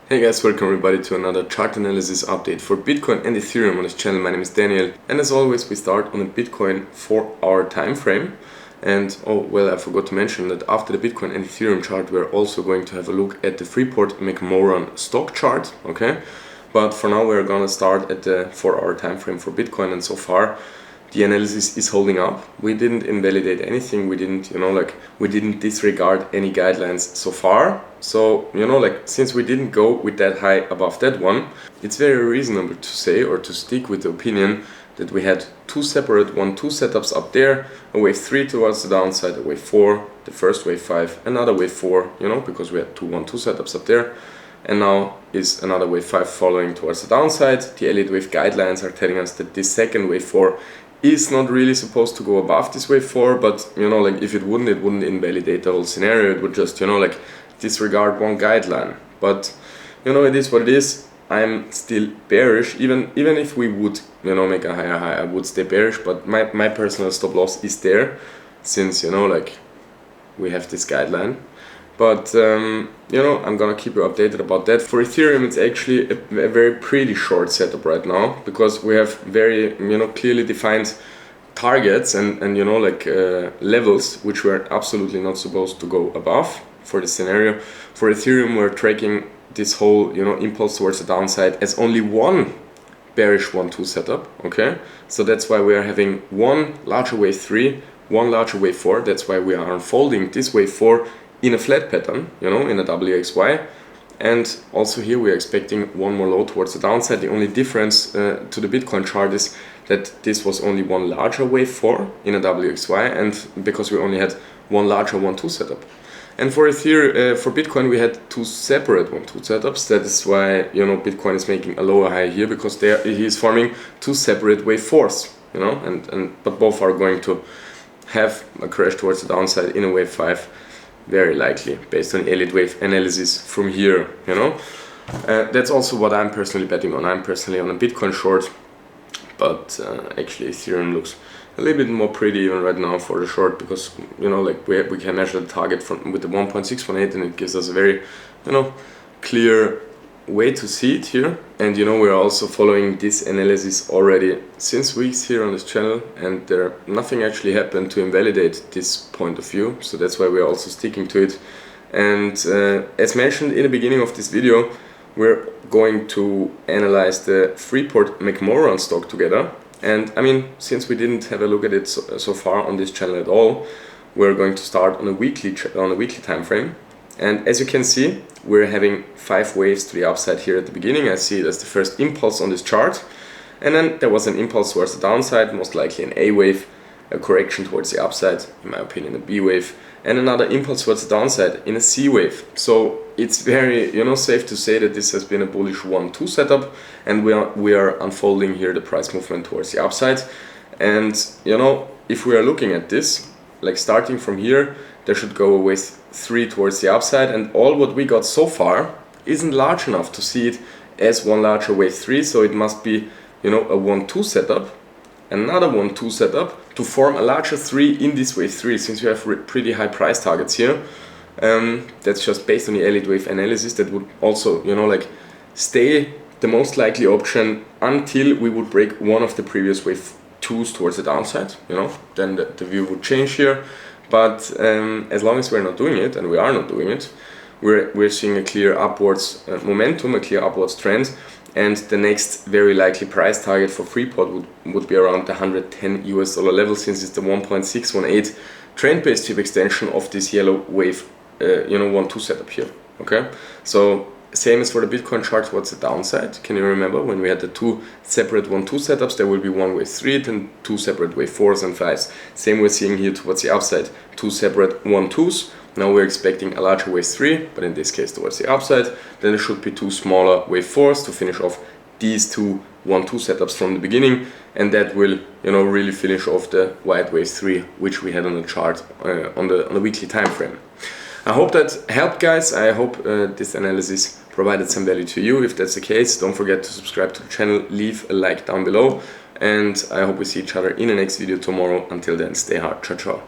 Hey guys, welcome everybody to another chart analysis update for Bitcoin and Ethereum on this channel. My name is Daniel, and as always we start on a Bitcoin 4-hour time frame. And oh well, I forgot to mention that after the Bitcoin and Ethereum chart we're also going to have a look at the Freeport stock chart, okay? But for now we're gonna start at the 4-hour time frame for Bitcoin, and so far the analysis is holding up. We didn't invalidate anything, we didn't, we didn't disregard any guidelines so far. So, since we didn't go with that high above that one, it's very reasonable to say or to stick with the opinion that we had two separate 1-2 setups up there, a wave 3 towards the downside, a wave 4, the first wave 5, another wave 4, because we had two 1-2 setups up there. And now is another wave 5 following towards the downside. The Elliottwave guidelines are telling us that this second wave 4 is not really supposed to go above this wave 4, but if it wouldn't invalidate the whole scenario. It would just disregard one guideline. But it is what it is. I'm still bearish, even if we would make a higher high, I would stay bearish. But my personal stop loss is there, since we have this guideline. But I'm gonna keep you updated about that. For Ethereum, it's actually a very pretty short setup right now, because we have very clearly defined targets and levels which we're absolutely not supposed to go above for the scenario. For Ethereum, we're tracking this whole impulse towards the downside as only one bearish 1-2 setup, okay? So that's why we are having one larger wave 3, one larger wave 4. That's why we are unfolding this wave 4 in a flat pattern, in a WXY. And also here we are expecting one more low towards the downside. The only difference to the Bitcoin chart is that this was only one larger wave 4 in a WXY, and because we only had one larger 1-2 setup. And for Ethereum, for Bitcoin, we had two separate 1-2 setups. That is why Bitcoin is making a lower high here, because he is forming two separate wave 4s, but both are going to have a crash towards the downside in a wave 5. Very likely, based on Elliottwave analysis from here, That's also what I'm personally betting on. I'm personally on a Bitcoin short, but actually Ethereum looks a little bit more pretty even right now for the short, because, we can measure the target with the 1.618, and it gives us a very, clear way to see it here. And we're also following this analysis already since weeks here on this channel, and nothing actually happened to invalidate this point of view, so that's why we're also sticking to it. And as mentioned in the beginning of this video, we're going to analyze the Freeport stock together. And since we didn't have a look at it so far on this channel at all, we're going to start on a weekly time frame. And as you can see, we're having 5 waves to the upside here at the beginning. I see it as the first impulse on this chart. And then there was an impulse towards the downside, most likely an A wave, a correction towards the upside, in my opinion a B wave, and another impulse towards the downside in a C wave. So it's very safe to say that this has been a bullish 1-2 setup, and we are unfolding here the price movement towards the upside. And if we are looking at this, starting from here, there should go a wave 3 towards the upside, and all what we got so far isn't large enough to see it as one larger wave 3, so it must be a 1-2 setup, another 1-2 setup to form a larger 3 in this wave 3, since we have pretty high price targets here. That's just based on the Elliottwave analysis. That would also stay the most likely option until we would break one of the previous wave 2s towards the downside. Then the view would change here. But as long as we're not doing it, and we are not doing it, we're seeing a clear upwards momentum, a clear upwards trend, and the next very likely price target for Freeport would be around the $110 level, since it's the 1.618 trend-based tip extension of this yellow wave 1-2 setup here. Okay, so same as for the Bitcoin chart towards the downside. Can you remember when we had the two separate 1-2 setups? There will be one wave 3, then two separate wave 4s and 5s. Same we're seeing here towards the upside, two separate 1-2s. Now we're expecting a larger wave 3, but in this case towards the upside. Then there should be two smaller wave 4s to finish off these two 1-2 setups from the beginning, and that will really finish off the white wave 3 which we had on the chart on the weekly time frame. I hope that helped, guys. I hope this analysis provided some value to you. If that's the case, don't forget to subscribe to the channel, leave a like down below, and I hope we see each other in the next video tomorrow. Until then, stay hard. Ciao, ciao.